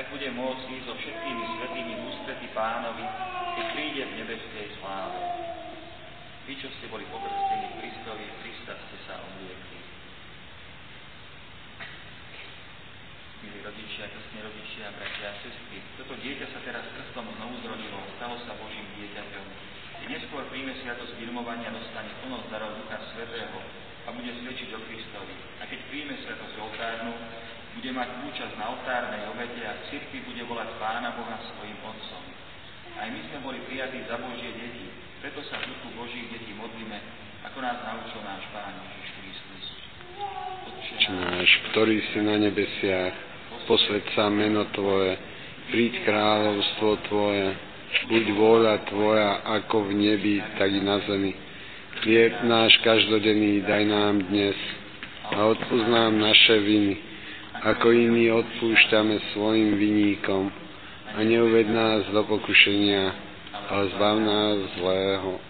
bude môcť ísť so všetkými svätými v ústrety Pánovi, keď príde v nebeskej sláve. Vy, čo ste boli pokrstení v Kristovi, Krista ste sa obliekli. Milí rodičia, krstní rodičia, bratia a sestry, toto dieťa sa teraz krstom znovu zrodilo, stalo sa Božím dieťaťom. Keď neskôr príjme sviatosť birmovania, dostane plnosť darov Ducha Svätého a bude svedčiť o Kristovi. A keď príjme sviatosť oltárnu, bude mať účasť na oltárnej obete a v cirkvi bude volať Pána Boha svojim Otcom. Aj my sme boli prijatí za Božie deti, preto sa v duchu Božích detí modlíme, ako nás naučil náš Pán Ježiš Kristus. Otče náš, ktorý si na nebesiach, posväť sa meno Tvoje, príď kráľovstvo Tvoje, buď vôľa Tvoja, ako v nebi, tak i na zemi. Chlieb náš každodenný daj nám dnes a odpusť nám naše viny, ako i my odpúšťame svojim viníkom. A neuved nás do pokušenia, ale zbav nás zlého.